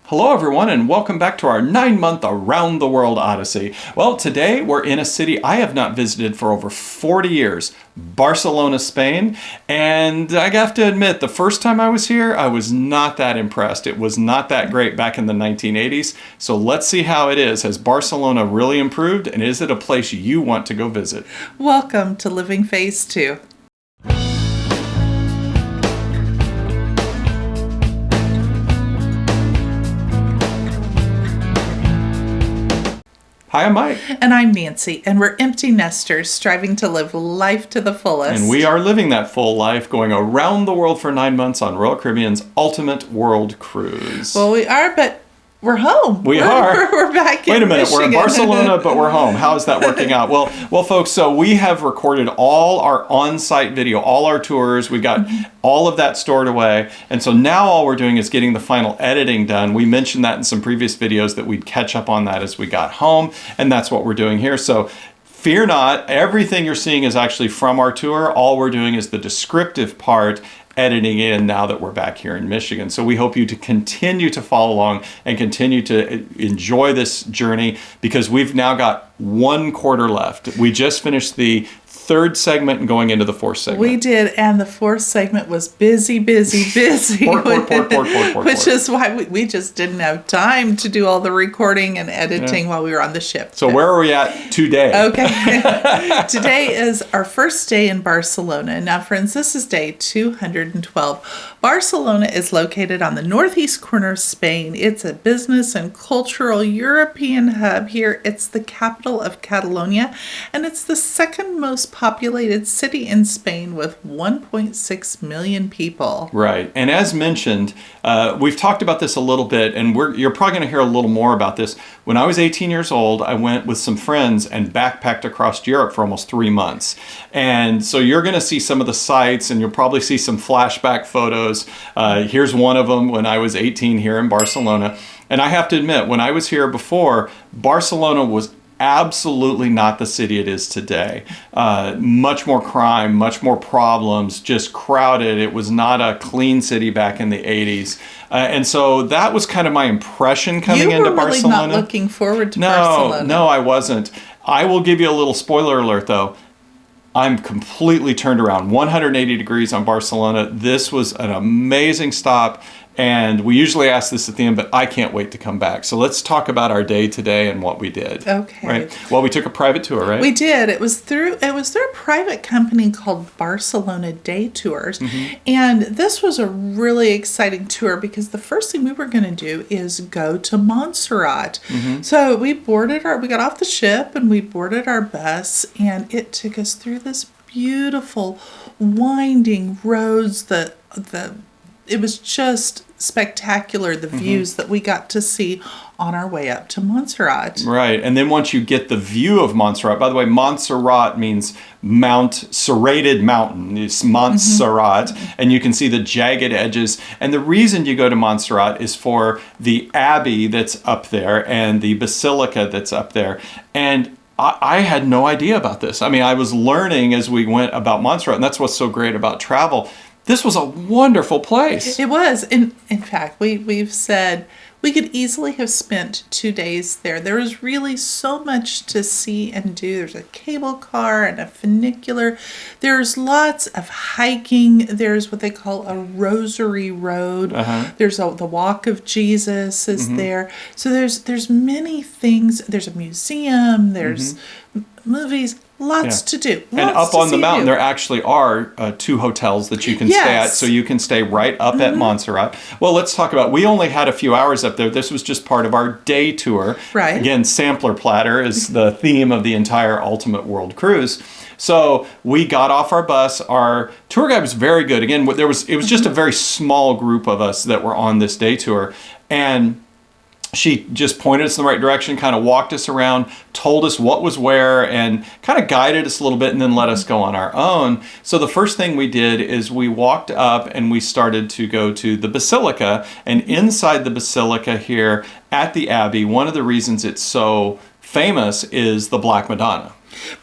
Hello everyone and welcome back to our 9-month Around the World Odyssey. Well, today we're in a city I have not visited for over 40 years, Barcelona, Spain. And I have to admit, the first time I was here, I was not that impressed. It was not that great back in the 1980s. So let's see how it is. Has Barcelona really improved, and is it a place you want to go visit? Welcome to Living Phase 2. Hi, I'm Mike. And I'm Nancy, and we're empty nesters striving to live life to the fullest. And we are living that full life, going around the world for 9 months on Royal Caribbean's ultimate world cruise. Well, we are, but we're home. We're back in Wait a minute, Michigan. we're in Barcelona, but we're home. How is that working out? Well, folks, so we have recorded all our on-site video, all our tours. We got all of that stored away. And so now all we're doing is getting the final editing done. We mentioned that in some previous videos that we'd catch up on that as we got home. And that's what we're doing here. So fear not, everything you're seeing is actually from our tour. All we're doing is the descriptive part, editing in now that we're back here in Michigan. So we hope you to continue to follow along and continue to enjoy this journey, because we've now got 1 quarter left. We just finished the 3rd segment and going into the 4th segment. We did, and the 4th segment was busy. Port, which is why we just didn't have time to do all the recording and editing while we were on the ship. So where are we at today? Okay. Today is our first day in Barcelona. Now, friends, this is day 212. Barcelona is located on the northeast corner of Spain. It's a business and cultural European hub here. It's the capital of Catalonia, and it's the second most populated city in Spain with 1.6 million people. Right. And as mentioned, we've talked about this a little bit, and you're probably going to hear a little more about this. When I was 18 years old, I went with some friends and backpacked across Europe for almost 3 months. And so you're going to see some of the sights, and you'll probably see some flashback photos. Here's one of them when I was 18 here in Barcelona. And I have to admit, when I was here before, Barcelona was absolutely not the city it is today. Much more crime, much more problems, just crowded. It was not a clean city back in the 80s. And so that was kind of my impression coming into Barcelona. You were really not looking forward to Barcelona. No, I wasn't. I will give you a little spoiler alert, though. I'm completely turned around, 180 degrees on Barcelona. This was an amazing stop. And we usually ask this at the end, but I can't wait to come back. So let's talk about our day today and what we did. Okay. Right? Well, we took a private tour, right? We did. It was through a private company called Barcelona Day Tours. And this was a really exciting tour because the first thing we were going to do is go to Montserrat. So we got off the ship and we boarded our bus, and it took us through this beautiful winding roads. It was just spectacular, the views that we got to see on our way up to Montserrat. Right. And then once you get the view of Montserrat, by the way, Montserrat means serrated mountain. It's Montserrat. And you can see the jagged edges. And the reason you go to Montserrat is for the abbey that's up there and the basilica that's up there. And I had no idea about this. I mean, I was learning as we went about Montserrat, and that's what's so great about travel. This was a wonderful place. It was. In fact, we've said we could easily have spent 2 days there. There was really so much to see and do. There's a cable car and a funicular. There's lots of hiking. There's what they call a rosary road. There's the Walk of Jesus is there. So there's many things. There's a museum. There's movies. Lots to do. And up on the mountain, there actually are 2 hotels that you can stay at. So you can stay right up at Montserrat. Well, let's talk about, we only had a few hours up there. This was just part of our day tour. Right. Again, sampler platter is the theme of the entire Ultimate World Cruise. So we got off our bus. Our tour guide was very good. Again, it was just a very small group of us that were on this day tour. And she just pointed us in the right direction, kind of walked us around, told us what was where, and kind of guided us a little bit and then let us go on our own. So the first thing we did is we walked up and we started to go to the Basílica. And inside the Basílica here at the Abbey, one of the reasons it's so famous is the Black Madonna.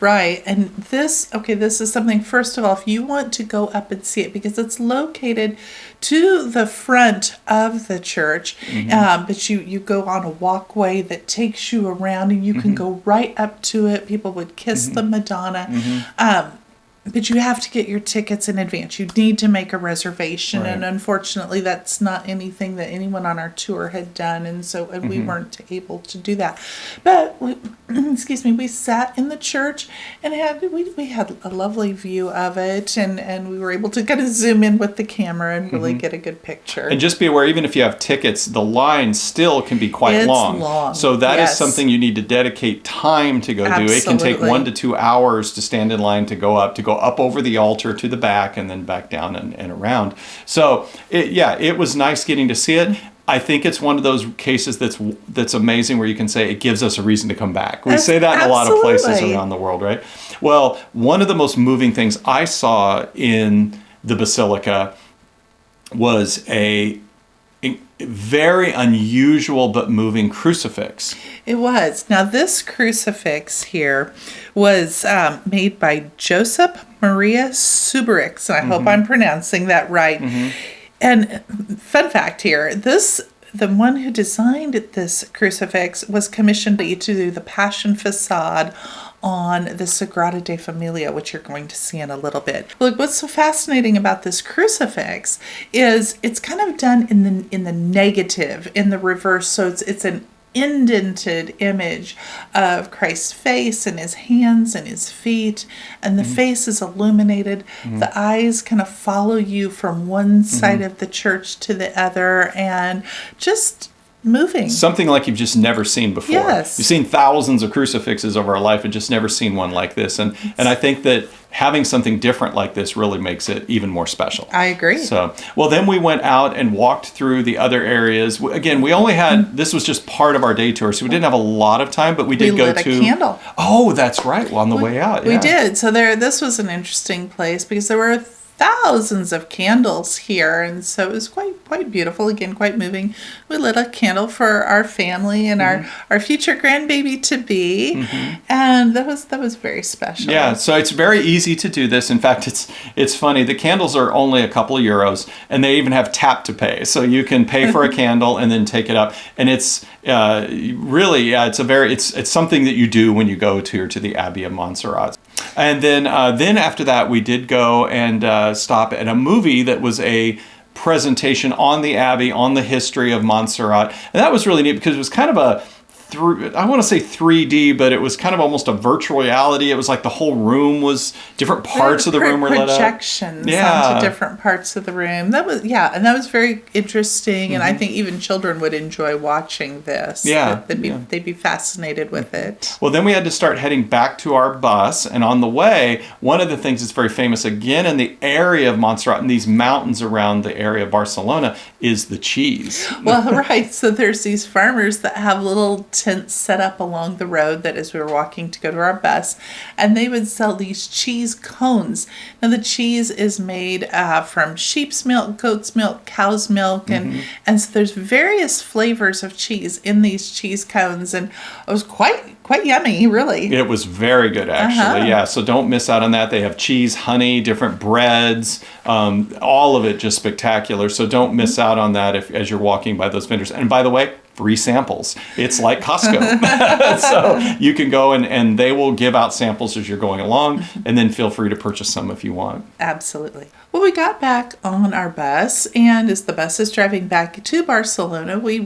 Right. And this is something, first of all, if you want to go up and see it, because it's located to the front of the church, but you go on a walkway that takes you around and you can go right up to it. People would kiss the Madonna. But you have to get your tickets in advance. You need to make a reservation. Right. And unfortunately, that's not anything that anyone on our tour had done. And so we weren't able to do that. But, we sat in the church and we had a lovely view of it. And we were able to kind of zoom in with the camera and really get a good picture. And just be aware, even if you have tickets, the line still can be quite long. So that is something you need to dedicate time to go do. It can take 1 to 2 hours to stand in line to go up over the altar to the back and then back down and around. So it was nice getting to see it. I think it's one of those cases that's amazing where you can say it gives us a reason to come back. We say that in a lot of places around the world, right? Well, one of the most moving things I saw in the Basilica was a very unusual but moving crucifix. It was. Now, this crucifix here was made by Josep Maria Subirachs, and I hope I'm pronouncing that right. And fun fact here, the one who designed this crucifix was commissioned to do the Passion facade on the Sagrada Familia, which you're going to see in a little bit. Look, what's so fascinating about this crucifix is it's kind of done in the negative, in the reverse. So it's an indented image of Christ's face and his hands and his feet, and the face is illuminated. The eyes kind of follow you from one side of the church to the other, and just moving. Something like you've just never seen before. Yes. You've seen thousands of crucifixes over our life and just never seen one like this. And I think that having something different like this really makes it even more special. I agree. So, well, then we went out and walked through the other areas. Again, we only had, this was just part of our day tour, so we didn't have a lot of time, but we did go to... We lit a candle. Oh, that's right. Well, on the way out, We did. So this was an interesting place because there were thousands of candles here, and so it was quite beautiful, again quite moving. We lit a candle for our family and our future grandbaby to be, and that was very special. Yeah, so it's very easy to do this. In fact, it's funny, the candles are only a couple of euros, and they even have tap to pay, so you can pay for a candle and then take it up, and it's really it's something that you do when you go to the Abbey of Montserrat. And then after that, we did go and stop at a movie that was a presentation on the Abbey, on the history of Montserrat. And that was really neat because it was kind of I want to say 3D, but it was kind of almost a virtual reality. It was like the whole room was, different parts of the room were lit up. Projections onto different parts of the room. That was very interesting, and I think even children would enjoy watching this. Yeah. They'd be fascinated with it. Well, then we had to start heading back to our bus, and on the way, one of the things that's very famous, again, in the area of Montserrat, and these mountains around the area of Barcelona, is the cheese. Well, right. So there's these farmers that have little tents set up along the road that as we were walking to go to our bus, and they would sell these cheese cones. Now the cheese is made from sheep's milk, goat's milk, cow's milk, and so there's various flavors of cheese in these cheese cones, and it was quite yummy, really. It was very good, actually. Yeah, so don't miss out on that. They have cheese, honey, different breads, all of it just spectacular. So don't miss out on that as you're walking by those vendors. And by the way, free samples. It's like Costco. So you can go and they will give out samples as you're going along, and then feel free to purchase some if you want. Absolutely. Well, we got back on our bus, and as the bus is driving back to Barcelona, we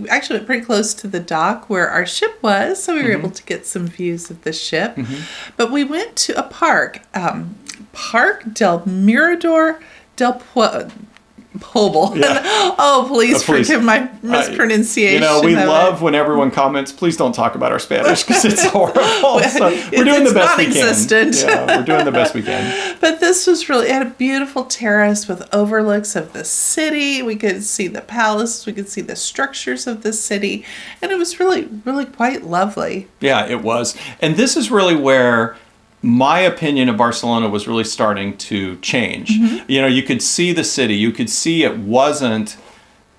actually went pretty close to the dock where our ship was, so we were able to get some views of the ship. But we went to a park, Park del Mirador del Pobl. Yeah. Oh, please forgive my mispronunciation. We love when everyone comments, please don't talk about our Spanish because it's horrible. So we're doing the best we can. Yeah, we're doing the best we can. But this was it had a beautiful terrace with overlooks of the city. We could see the palace. We could see the structures of the city. And it was really, really quite lovely. Yeah, it was. And this is really where my opinion of Barcelona was really starting to change. You could see the city. You could see it wasn't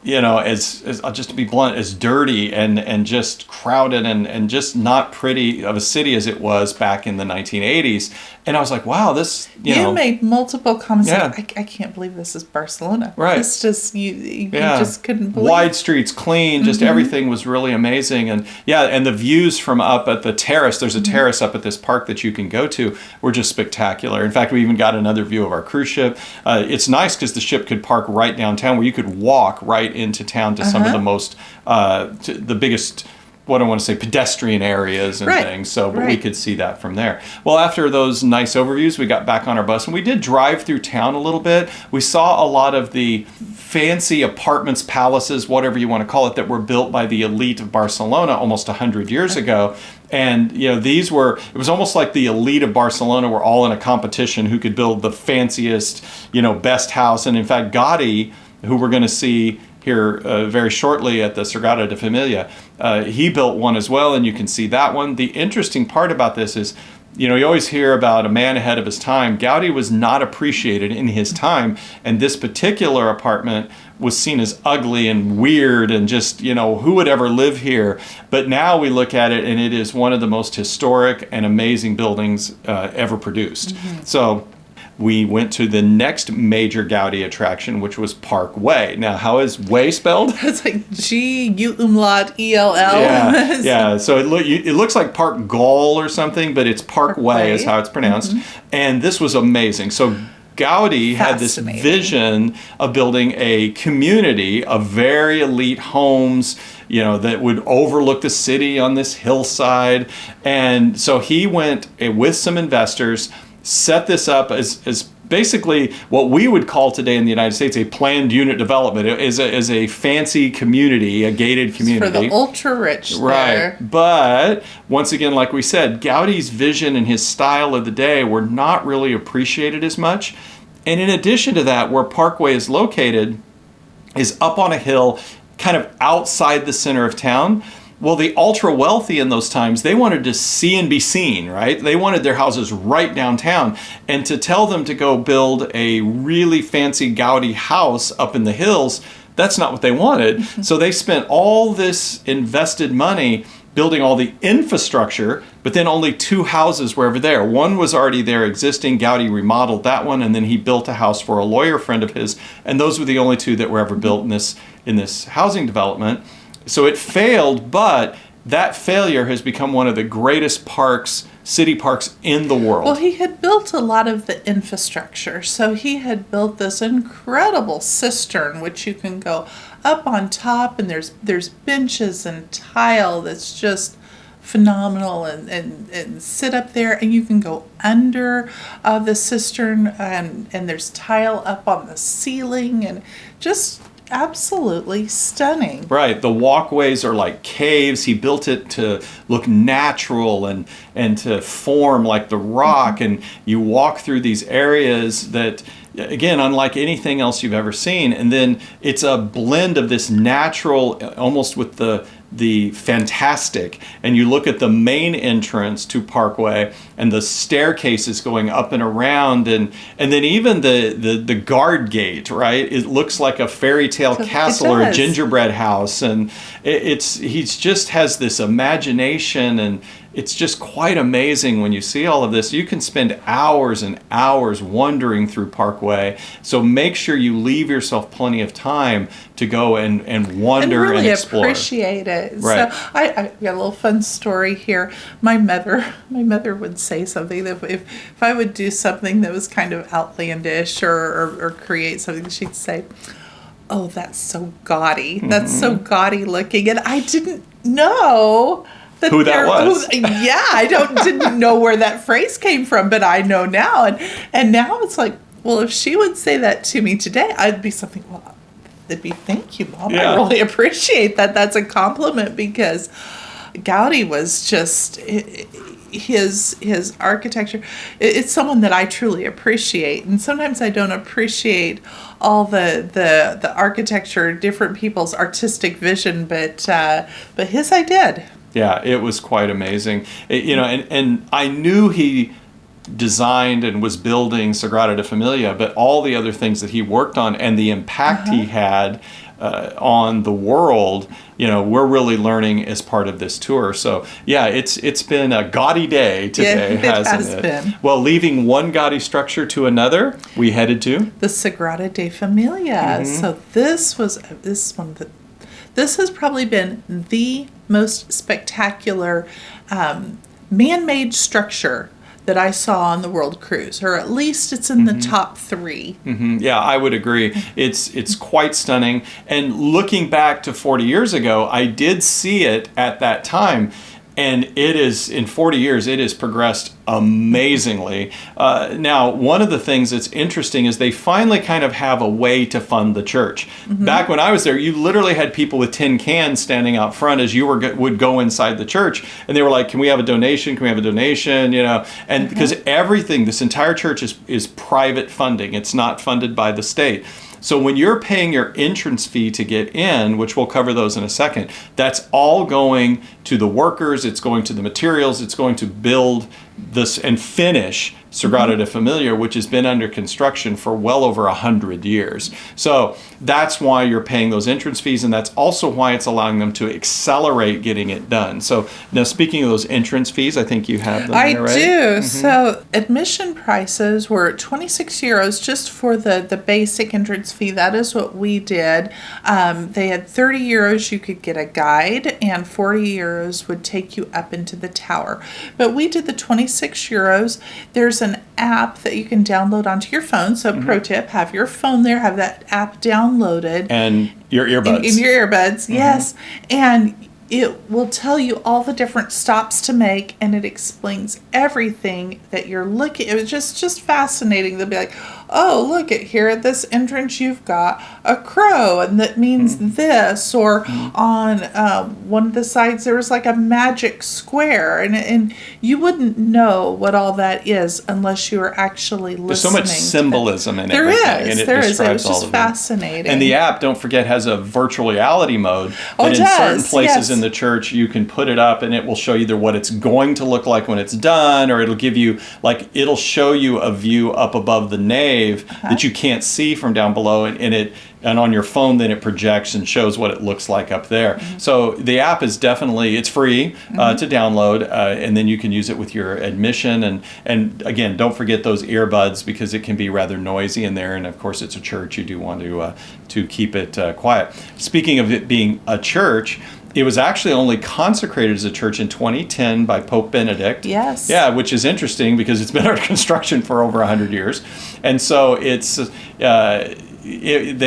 as just to be blunt, as dirty and just crowded and just not pretty of a city as it was back in the 1980s. And I was like, wow, this, you made multiple comments. Yeah. Like, I can't believe this is Barcelona. Right. It's just, you just couldn't believe. Wide streets, clean, just everything was really amazing. And and the views from up at the terrace, there's a terrace up at this park that you can go to, were just spectacular. In fact, we even got another view of our cruise ship. It's nice because the ship could park right downtown where you could walk right into town to some of the most, the biggest, what I want to say, pedestrian areas and things. So, but we could see that from there. Well, after those nice overviews, we got back on our bus and we did drive through town a little bit. We saw a lot of the fancy apartments, palaces, whatever you want to call it, that were built by the elite of Barcelona almost 100 years ago. And, it was almost like the elite of Barcelona were all in a competition who could build the fanciest, best house. And in fact, Gaudi, who we're going to see here very shortly at the Sagrada Família, he built one as well, and you can see that one. The interesting part about this is, you always hear about a man ahead of his time. Gaudi was not appreciated in his time, and this particular apartment was seen as ugly and weird and just, who would ever live here? But now we look at it, and it is one of the most historic and amazing buildings ever produced. So we went to the next major Gaudi attraction, which was Park Güell. Now, how is Güell spelled? It's like G-U-E-L-L. Yeah. So it looks like Park Güell or something, but it's Park Güell is how it's pronounced. And this was amazing. So Gaudi had this vision of building a community of very elite homes, that would overlook the city on this hillside. And so he went with some investors, set this up as basically what we would call today in the United States a planned unit development. It is a fancy community, a gated community. For the ultra-rich there. But once again, like we said, Gaudi's vision and his style of the day were not really appreciated as much. And in addition to that, where Park Güell is located is up on a hill kind of outside the center of town. Well, the ultra wealthy in those times, they wanted to see and be seen, right? They wanted their houses right downtown. And to tell them to go build a really fancy Gaudi house up in the hills, that's not what they wanted. So they spent all this invested money building all the infrastructure, but then only 2 houses were ever there. One was already there existing. Gaudi remodeled that one, and then he built a house for a lawyer friend of his. And those were the only 2 that were ever built in this housing development. So it failed, but that failure has become one of the greatest city parks in the world. Well, he had built a lot of the infrastructure. So he had built this incredible cistern, which you can go up on top, and there's benches and tile that's just phenomenal, and sit up there, and you can go under the cistern, and there's tile up on the ceiling, and just absolutely stunning. Right. The walkways are like caves. He built it to look natural and to form like the rock. And you walk through these areas that, again, unlike anything else you've ever seen. And then it's a blend of this natural, almost with the fantastic. And you look at the main entrance to Park Güell and the staircases going up and around, and then even the guard gate, right? It looks like a fairy tale castle or a gingerbread house, and he's just has this imagination, and it's just quite amazing when you see all of this. You can spend hours and hours wandering through Park Güell. So make sure you leave yourself plenty of time to go and wander and really explore. Appreciate it. Right. So I got a little fun story here. My mother would say something that if I would do something that was kind of outlandish or create something, she'd say, "Oh, that's so gaudy. That's so gaudy looking." And I didn't know who that was. I didn't know where that phrase came from, but I know now. And now it's like, well, if she would say that to me today, I'd be something, well, it'd be, thank you, Mom. Yeah. I really appreciate that. That's a compliment, because Gaudi was just, his architecture, it's someone that I truly appreciate. And sometimes I don't appreciate all the architecture, different people's artistic vision, but his I did. Yeah, it was quite amazing. And I knew he designed and was building Sagrada Familia, but all the other things that he worked on and the impact he had on the world, we're really learning as part of this tour. So yeah, it's been a Gaudi day today, hasn't it? Been. Well, leaving one Gaudi structure to another, we headed to the Sagrada Familia. So this has probably been the most spectacular man-made structure that I saw on the world cruise, or at least it's in the top 3. Yeah, I would agree. It's quite stunning. And looking back to 40 years ago, I did see it at that time. And it is, in 40 years, it has progressed amazingly. Now, one of the things that's interesting is they finally kind of have a way to fund the church. Back when I was there, you literally had people with tin cans standing out front as you would go inside the church. And they were like, can we have a donation? Can we have a donation? And because everything, this entire church is private funding. It's not funded by the state. So when you're paying your entrance fee to get in, which we'll cover those in a second, that's all going to the workers, it's going to the materials, it's going to build this and finish Sagrada Familia, which has been under construction for well over 100 years. So that's why you're paying those entrance fees, and that's also why it's allowing them to accelerate getting it done. So now, speaking of those entrance fees, I think you have them there, right? I do. So admission prices were 26 euros just for the basic entrance fee. That is what we did. They had 30 euros you could get a guide, and 40 euros would take you up into the tower. But we did the 26 euros. There's an app that you can download onto your phone. So pro tip, have your phone there, have that app downloaded. And your earbuds. In your earbuds, yes. And it will tell you all the different stops to make, and it explains everything that you're looking. It was just fascinating. They'll be like, oh, look at here at this entrance, you've got a crow, and that means this. Or on one of the sides, there was like a magic square, and you wouldn't know what all that is unless you were actually listening. There's so much symbolism in there everything. Is. And There is. It describes was just all of fascinating. And the app, don't forget, has a virtual reality mode. Oh, and it in does. certain places Yes. in the church, you can put it up, and it will show you either what it's going to look like when it's done, or it'll give you, it'll show you a view up above the nave that you can't see from down below, and on your phone then it projects and shows what it looks like up there. So the app is definitely, it's free to download, and then you can use it with your admission, and again, don't forget those earbuds, because it can be rather noisy in there, and of course it's a church, you do want to keep it quiet. Speaking of it being a church, it was actually only consecrated as a church in 2010 by Pope Benedict. Yes. Yeah, which is interesting because it's been under construction for over 100 years. And so they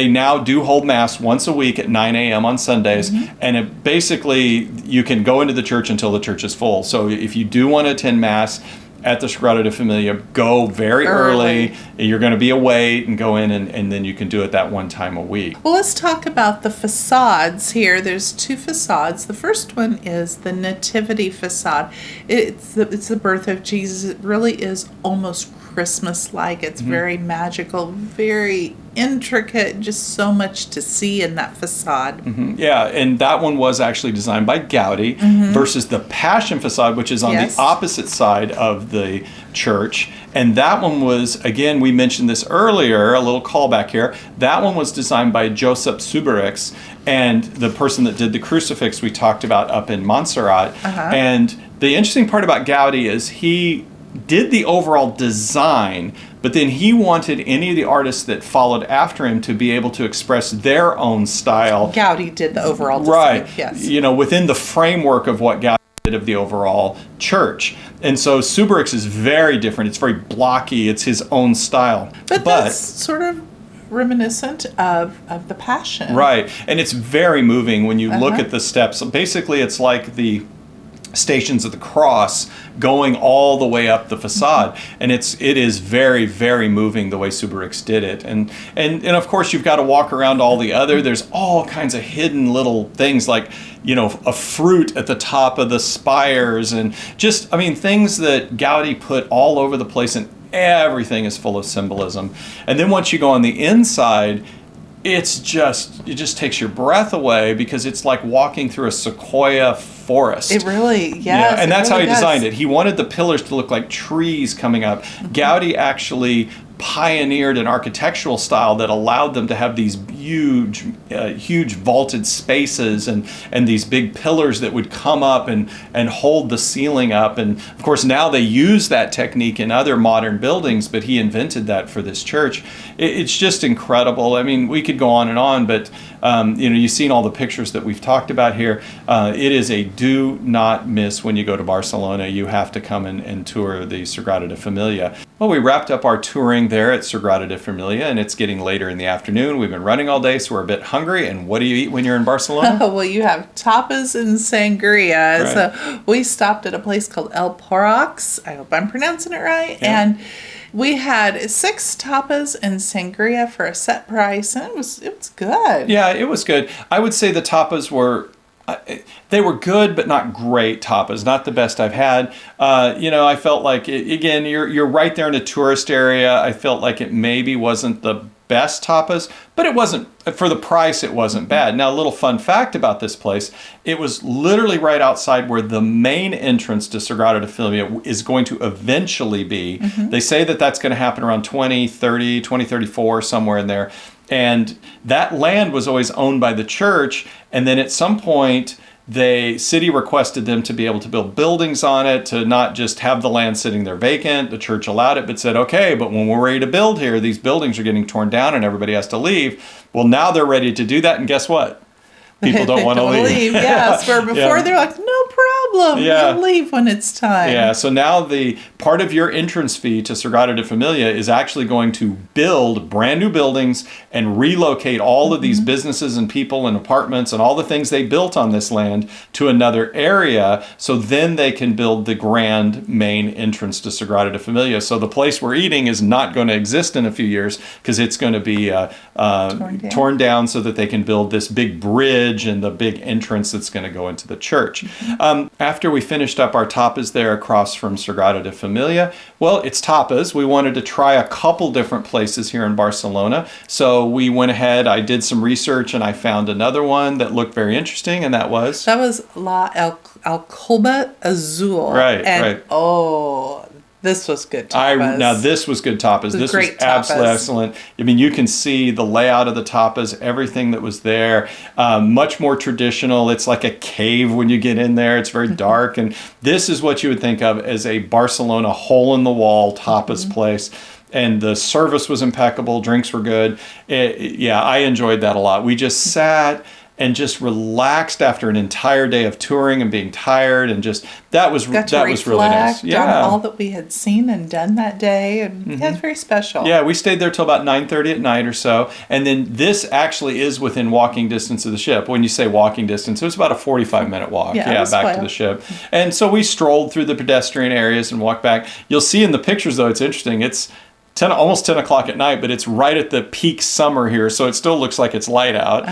now do hold Mass once a week at 9 a.m. on Sundays. And basically, you can go into the church until the church is full. So if you do want to attend Mass at the Sagrada Familia, go very early. You're going to be away, and go in, and then you can do it that one time a week. Well, let's talk about the facades here. There's 2 facades. The first one is the Nativity facade. It's the birth of Jesus. It really is almost Christmas-like. It's very magical, very intricate, just so much to see in that facade. Yeah, and that one was actually designed by Gaudi versus the Passion facade, which is on the opposite side of the church. And that one was, again, we mentioned this earlier, a little callback here. That one was designed by Josep Subirachs, and the person that did the crucifix we talked about up in Montserrat. And the interesting part about Gaudi is he did the overall design, but then he wanted any of the artists that followed after him to be able to express their own style. Gaudi did the overall design, yes. Within the framework of what Gaudi did of the overall church. And so Subirachs is very different. It's very blocky. It's his own style. But that's sort of reminiscent of the Passion. Right. And it's very moving when you look at the steps. Basically, it's like the Stations of the Cross going all the way up the facade, and it is very, very moving the way Subirachs did it. And of course you've got to walk around all the other. There's all kinds of hidden little things, like a fruit at the top of the spires, and things that Gaudi put all over the place, and everything is full of symbolism. And then once you go on the inside, it just takes your breath away, because it's like walking through a sequoia forest. It really, yes. And that's really how he does. designed it. He wanted the pillars to look like trees coming up. Gaudi actually pioneered an architectural style that allowed them to have these huge vaulted spaces and these big pillars that would come up and hold the ceiling up. And of course, now they use that technique in other modern buildings, but he invented that for this church. It's just incredible. I mean, we could go on, but you've seen all the pictures that we've talked about here. It is a do not miss when you go to Barcelona. You have to come and tour the Sagrada Familia. Well, we wrapped up our touring there at Sagrada Familia, and it's getting later in the afternoon. We've been running all day, so we're a bit hungry. And what do you eat when you're in Barcelona? Well, you have tapas and sangria. Right. So we stopped at a place called El Porrox. I hope I'm pronouncing it right. Yeah. And we had 6 tapas and sangria for a set price, and it was good. Yeah, it was good. I would say the tapas were good, but not great tapas. Not the best I've had. I felt like, again, you're right there in a tourist area. I felt like it maybe wasn't the best tapas, but it wasn't, for the price, it wasn't bad. Now, a little fun fact about this place, it was literally right outside where the main entrance to Sagrada Familia is going to eventually be. Mm-hmm. They say that that's going to happen around 2034, somewhere in there. And that land was always owned by the church. And then at some point, the city requested them to be able to build buildings on it, to not just have the land sitting there vacant. The church allowed it, but said, okay, but when we're ready to build here, these buildings are getting torn down and everybody has to leave. Well, now they're ready to do that. And guess what? People don't want to leave. Yes, where before they're like, no problem. Yeah. You'll leave when it's time. Yeah, so now the part of your entrance fee to Sagrada Familia is actually going to build brand new buildings and relocate all of these businesses and people and apartments and all the things they built on this land to another area, so then they can build the grand main entrance to Sagrada Familia. So the place we're eating is not going to exist in a few years because it's going to be torn down so that they can build this big bridge and the big entrance that's going to go into the church. After we finished up our tapas there across from Sagrada Familia, well, it's tapas. We wanted to try a couple different places here in Barcelona. So we went ahead, I did some research, and I found another one that looked very interesting, and that was? That was La Alcoba Azul. Right, and, right. Oh, this was good tapas. Now this was good tapas. This was absolutely excellent. I mean, you can see the layout of the tapas, everything that was there. Much more traditional. It's like a cave when you get in there. It's very dark. And this is what you would think of as a Barcelona hole-in-the-wall tapas place. And the service was impeccable. Drinks were good. I enjoyed that a lot. We just sat and just relaxed after an entire day of touring and being tired, and just that was really nice. Yeah, on all that we had seen and done that day, and yeah, it's very special. Yeah, we stayed there till about 9:30 at night or so, and then this actually is within walking distance of the ship. When you say walking distance, it was about a 45-minute walk. Back to the ship, and so we strolled through the pedestrian areas and walked back. You'll see in the pictures, though, it's interesting. It's almost 10 o'clock at night, but it's right at the peak summer here, so it still looks like it's light out.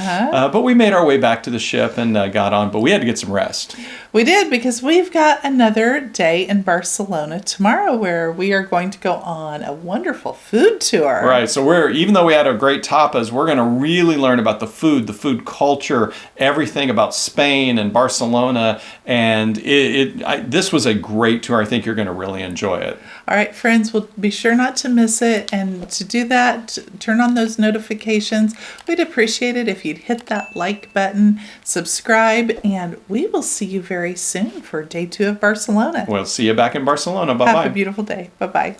But we made our way back to the ship and got on, but we had to get some rest. We did, because we've got another day in Barcelona tomorrow where we are going to go on a wonderful food tour. Right, so even though we had a great tapas, we're going to really learn about the food culture, everything about Spain and Barcelona, and this was a great tour. I think you're going to really enjoy it. All right, friends, we'll be sure not to miss it, and to do that, turn on those notifications. We'd appreciate it if you'd hit that like button, subscribe, and we will see you very soon for day 2 of Barcelona. We'll see you back in Barcelona. Bye-bye. Have a beautiful day. Bye-bye.